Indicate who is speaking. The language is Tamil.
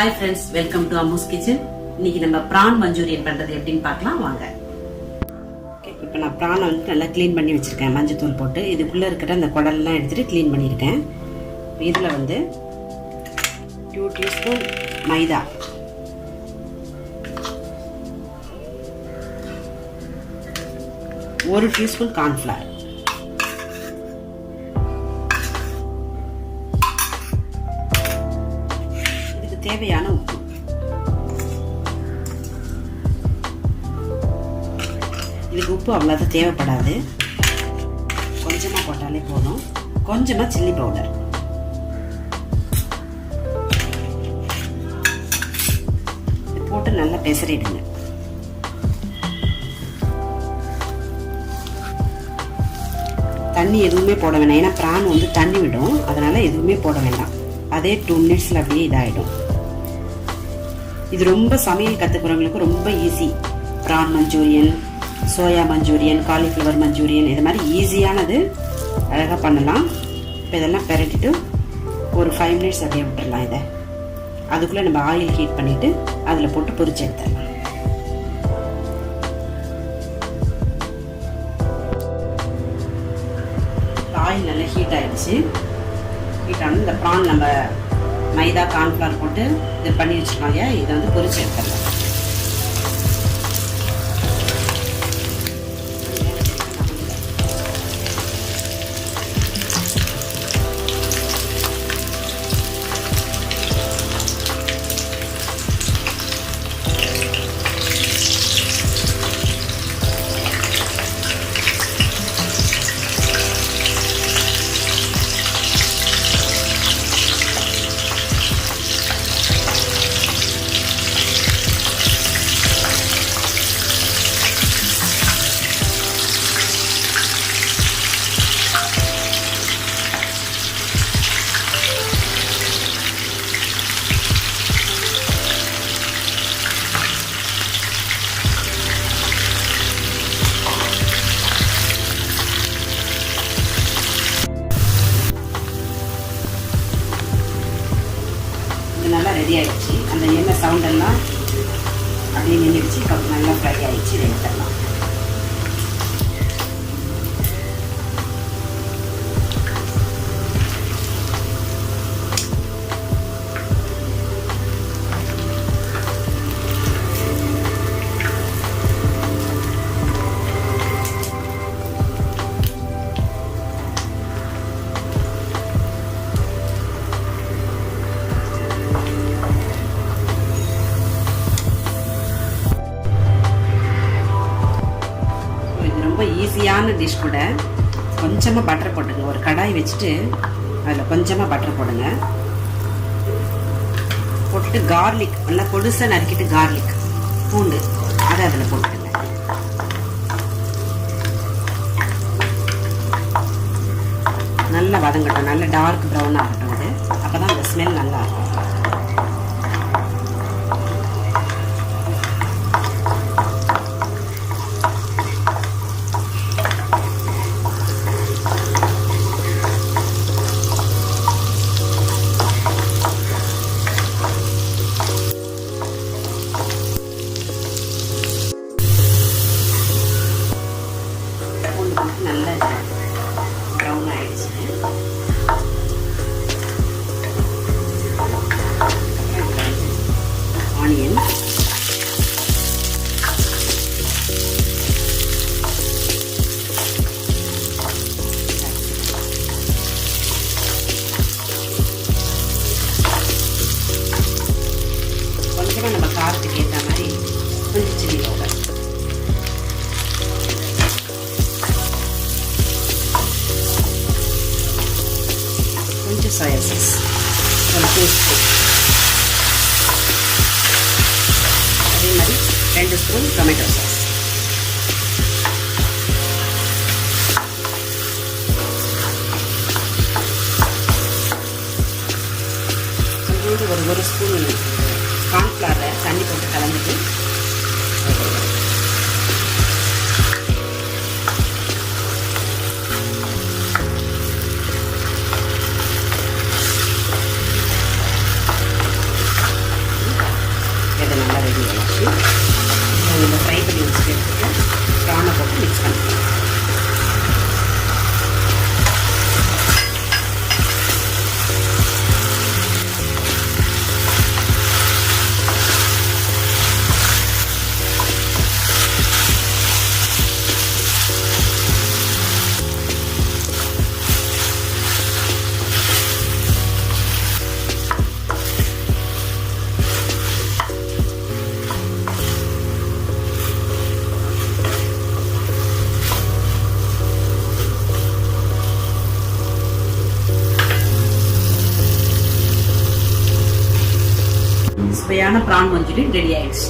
Speaker 1: Hi friends, welcome to Ammu's kitchen. இன்னைக்கு நம்ம prawn manchurian பண்றது எப்படின்னு பார்க்கலாம் வாங்க. இப்போ நான் prawn வந்து நல்லா க்ளீன் பண்ணி வச்சிருக்கேன் மஞ்சள் தூள் போட்டு. இதுக்குள்ள இருக்கிற அந்த குடல்லாம் எடுத்துட்டு க்ளீன் பண்ணிருக்கேன். இதுல வந்து 2 டீஸ்பூன் மைதா, 1 டீஸ்பூன் corn flour, தேவையான உப்பு, இதுக்கு உப்பு அவ்வளவு தேவைப்படாது, கொஞ்சமா போட்டாலே போதும். கொஞ்சமா சில்லி பவுடர், போட்டு நல்லா பெசரிடுங்க. தண்ணி எதுவுமே போட வேண்டாம், ஏன்னா பிரான் வந்து தண்ணி விடும், அதனால எதுவுமே போட வேண்டாம். அதே 2 மினிட்ஸ்ல அப்படியே இதாயிடும். இது ரொம்ப சமையல் கற்றுக்கிறவங்களுக்கு ரொம்ப easy. Prawn Manchurian, soya Manchurian, cauliflower Manchurian, இது மாதிரி ஈஸியானது, அழகாக பண்ணலாம். இப்போ இதெல்லாம் பெரட்டிட்டு ஒரு 5 மினிட்ஸ் அப்படியே விட்டுடலாம். இதை அதுக்குள்ளே நம்ம ஆயில் ஹீட் பண்ணிவிட்டு அதில் போட்டு பொரிச்சு எடுத்துடலாம். ஆயில் நல்லா ஹீட் ஆகிடுச்சு. ஹீட் ஆனால் இந்த ப்ரான் நம்ம மைதா கார்ன்ஃப்ளவர் போட்டு இது பண்ணி வச்சுருக்கோம் இல்லையா, இதை வந்து பொரிச்சு எடுத்துடலாம். நல்லா ரெடி ஆயிடுச்சு. அந்த எண்ணெய் சவுண்ட் எல்லாம் அப்படியே நின்றுச்சு. நல்லா ஃப்ரை ஆயிடுச்சு. எடுத்துடலாம். ரொம்ப ஈஸியான டிஷ் கூட. கொஞ்சமாக பட்டர் போட்டுங்க. ஒரு கடாய் வச்சுட்டு அதில் கொஞ்சமாக பட்டர் போடுங்க. போட்டுட்டு கார்லிக் நல்லா பொடுசாக நறுக்கிட்டு கார்லிக் பூண்டு அதை அதில் போட்டுடுங்க. நல்லா வதங்கட்டும். நல்லா டார்க் ப்ரௌன் ஆகட்டும். அது அப்போ தான் அந்த ஸ்மெல் நல்லா இருக்கும். நல்ல ப்ரௌன் ஆயிடுச்சு. ஆனியன், கொஞ்சமாக நம்ம காரத்துக்கு ஏற்ற மாதிரி கொஞ்சம் சில்லி பவுடர், கொஞ்சம் soya sauce, ஒரு டீஸ்பூன், அதே மாதிரி 2 ஸ்பூன் டொமேட்டோ சாஸ், ஒரு ஸ்பூன் கார்ன்ஃப்ளவரை தண்ணி போட்டு கலந்துட்டு சுவையான பிரான் மஞ்சூரியன் ரெடி ஆயிடுச்சு.